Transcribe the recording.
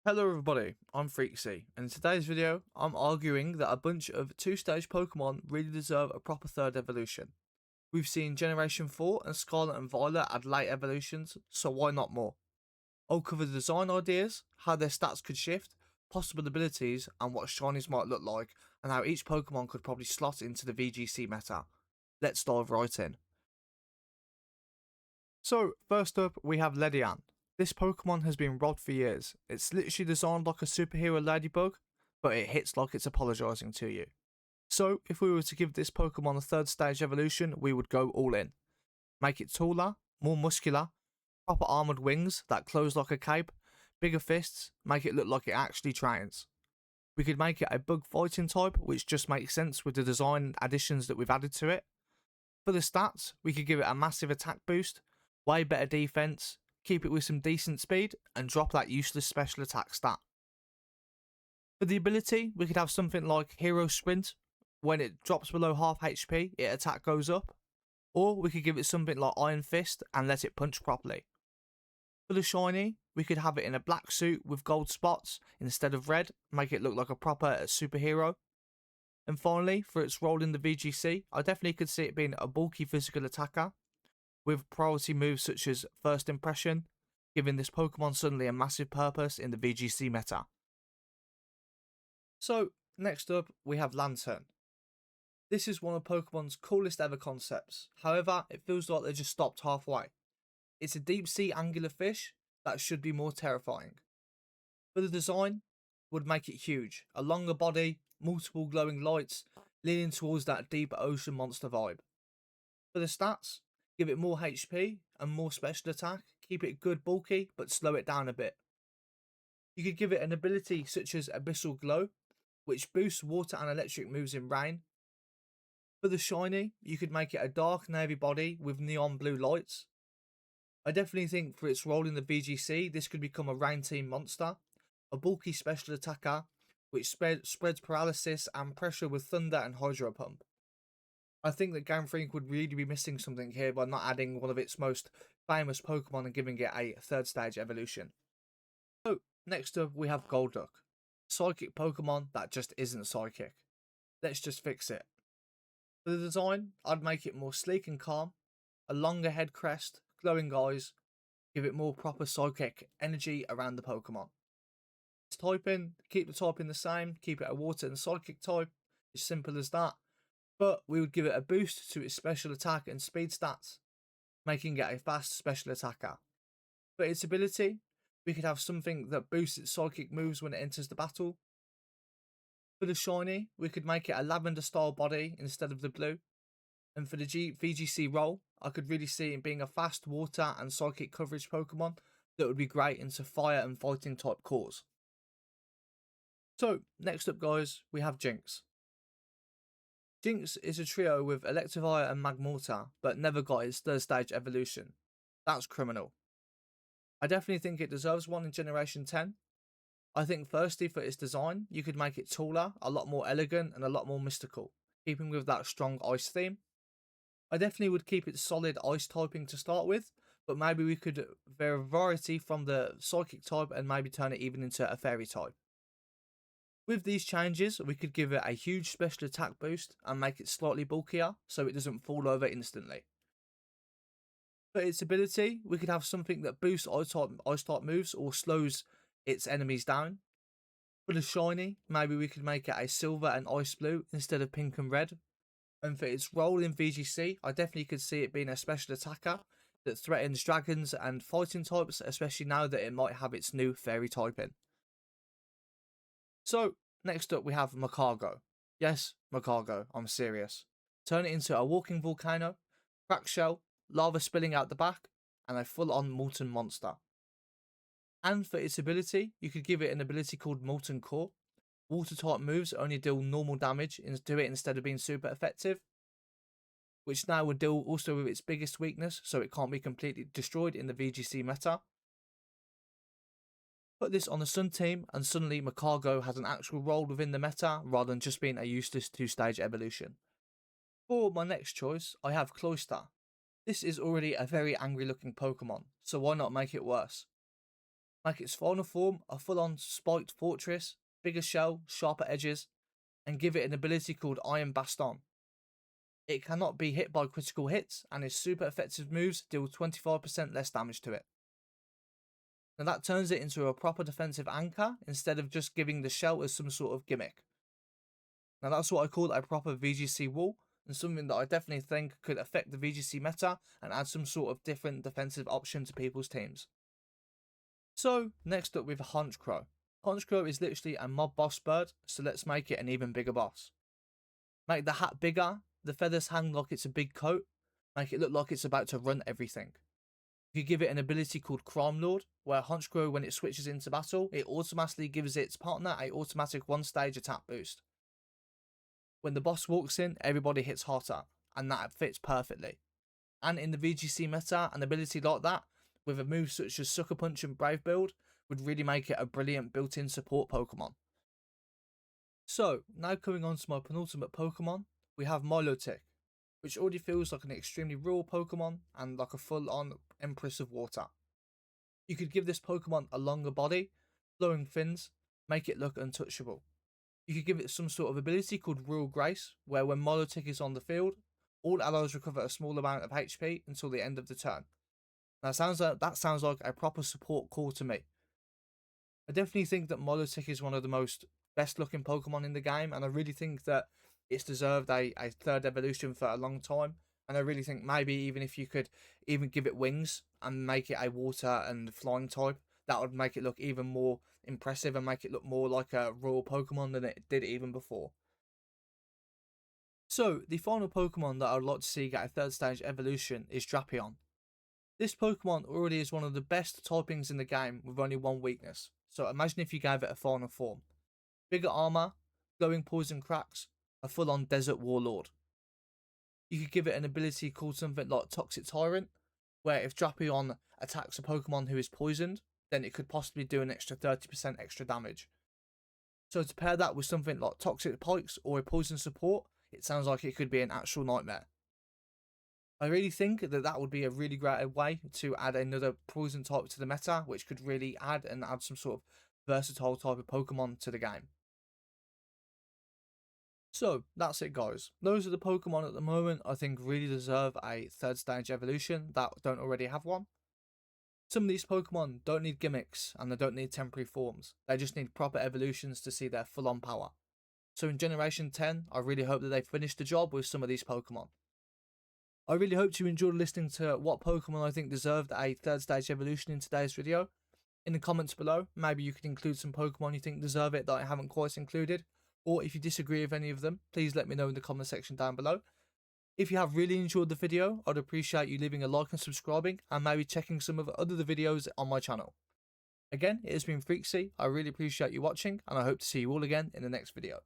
Hello everybody, I'm Freakzii, and in today's video, I'm arguing that a bunch of 2-stage Pokemon really deserve a proper third evolution. We've seen Generation 4 and Scarlet and Violet add late evolutions, so why not more? I'll cover the design ideas, how their stats could shift, possible abilities, and what shinies might look like, and how each Pokemon could probably slot into the VGC meta. Let's dive right in. So, first up, we have Ledian. This Pokemon has been robbed for years. It's literally designed like a superhero ladybug, but it hits like it's apologising to you. So, if we were to give this Pokemon a third stage evolution, we would go all in. Make it taller, more muscular, proper armoured wings that close like a cape, bigger fists, make it look like it actually trains. We could make it a bug fighting type, which just makes sense with the design additions that we've added to it. For the stats, we could give it a massive attack boost, way better defense, keep it with some decent speed, and drop that useless special attack stat. For the ability, we could have something like Hero Sprint. When it drops below half HP, its attack goes up. Or we could give it something like Iron Fist and let it punch properly. For the shiny, we could have it in a black suit with gold spots instead of red, make it look like a proper superhero. And finally, for its role in the VGC, I definitely could see it being a bulky physical attacker with priority moves such as First Impression, giving this Pokemon suddenly a massive purpose in the VGC meta. So, next up, we have Lanturn. This is one of Pokemon's coolest ever concepts, however, it feels like they just stopped halfway. It's a deep sea angular fish that should be more terrifying. For the design, would make it huge, a longer body, multiple glowing lights, leaning towards that deep ocean monster vibe. For the stats, give it more HP and more special attack, keep it good bulky but slow it down a bit. You could give it an ability such as Abyssal Glow, which boosts water and electric moves in rain. For the shiny, you could make it a dark navy body with neon blue lights. I definitely think for its role in the VGC, this could become a rain team monster, a bulky special attacker which spreads paralysis and pressure with thunder and hydro pump. I think that Game Freak would really be missing something here by not adding one of its most famous Pokemon and giving it a third stage evolution. So, next up we have Golduck, psychic Pokemon that just isn't psychic. Let's just fix it. For the design, I'd make it more sleek and calm, a longer head crest, glowing eyes, give it more proper psychic energy around the Pokemon. Its typing, keep the typing the same, keep it a water and psychic type, as simple as that. But we would give it a boost to its special attack and speed stats, making it a fast special attacker. For its ability, we could have something that boosts its psychic moves when it enters the battle. For the shiny, we could make it a lavender style body instead of the blue. And for the VGC role, I could really see it being a fast water and psychic coverage Pokemon that would be great into fire and fighting type cores. So, next up guys, we have Jinx. Jinx is a trio with Electivire and Magmortar, but never got its third stage evolution. That's criminal. I definitely think it deserves one in Generation 10. I think firstly for its design, you could make it taller, a lot more elegant and a lot more mystical, keeping with that strong ice theme. I definitely would keep it solid ice typing to start with, but maybe we could variety from the psychic type and maybe turn it even into a fairy type. With these changes, we could give it a huge special attack boost and make it slightly bulkier so it doesn't fall over instantly. For its ability, we could have something that boosts ice type moves or slows its enemies down. For the shiny, maybe we could make it a silver and ice blue instead of pink and red. And for its role in VGC, I definitely could see it being a special attacker that threatens dragons and fighting types, especially now that it might have its new fairy typing. So, next up we have Magcargo. Yes, Magcargo, I'm serious. Turn it into a walking volcano, cracked shell, lava spilling out the back, and a full-on molten monster. And for its ability, you could give it an ability called Molten Core. Water type moves only deal normal damage to it instead of being super effective, which now would deal also with its biggest weakness, so it can't be completely destroyed in the VGC meta. Put this on the Sun team, and suddenly Magcargo has an actual role within the meta rather than just being a useless 2-stage evolution. For my next choice, I have Cloyster. This is already a very angry looking Pokemon, so why not make it worse? Make its final form a full-on spiked fortress, bigger shell, sharper edges, and give it an ability called Iron Baston. It cannot be hit by critical hits, and its super effective moves deal 25% less damage to it. Now that turns it into a proper defensive anchor instead of just giving the shell as some sort of gimmick. Now that's what I call a proper VGC wall, and something that I definitely think could affect the VGC meta and add some sort of different defensive option to people's teams. So next up we have Honchkrow. Honchkrow is literally a mob boss bird, so let's make it an even bigger boss. Make the hat bigger, the feathers hang like it's a big coat, make it look like it's about to run everything. You give it an ability called Crime Lord, where Honchkrow, when it switches into battle, it automatically gives its partner a automatic 1-stage attack boost. When the boss walks in, everybody hits harder, and that fits perfectly. And in the VGC meta, an ability like that, with a move such as Sucker Punch and Brave build, would really make it a brilliant built-in support Pokemon. So, now coming on to my penultimate Pokemon, we have Milotic, which already feels like an extremely raw Pokemon and like a full-on Empress of Water. You could give this Pokemon a longer body, flowing fins, make it look untouchable. You could give it some sort of ability called Royal Grace, where when Milotic is on the field, all allies recover a small amount of HP until the end of the turn. Now that sounds like a proper support call to me. I definitely think that Milotic is one of the most best looking Pokemon in the game, and I really think that it's deserved a third evolution for a long time. And I really think maybe even if you could even give it wings and make it a water and flying type, that would make it look even more impressive and make it look more like a royal Pokemon than it did even before. So the final Pokemon that I would like to see get a third stage evolution is Drapion. This Pokemon already is one of the best typings in the game with only one weakness. So imagine if you gave it a final form. Bigger armor, glowing poison cracks, a full-on desert warlord. You could give it an ability called something like Toxic Tyrant, where if Drapion attacks a Pokemon who is poisoned, then it could possibly do an extra 30% extra damage. So to pair that with something like Toxic Pikes or a poison support, it sounds like it could be an actual nightmare. I really think that would be a really great way to add another poison type to the meta, which could really add some sort of versatile type of Pokemon to the game. So that's it, guys. Those are the Pokemon at the moment I think really deserve a third stage evolution that don't already have one. Some of these Pokemon don't need gimmicks and they don't need temporary forms. They just need proper evolutions to see their full-on power. So in Generation 10, I really hope that they finish the job with some of these Pokemon. I really hope you enjoyed listening to what Pokemon I think deserved a third stage evolution in today's video. In the comments below, maybe you could include some Pokemon you think deserve it that I haven't quite included. Or if you disagree with any of them, please let me know in the comment section down below. If you have really enjoyed the video, I'd appreciate you leaving a like and subscribing, and maybe checking some of the other videos on my channel. Again, it has been Freakzii. I really appreciate you watching, and I hope to see you all again in the next video.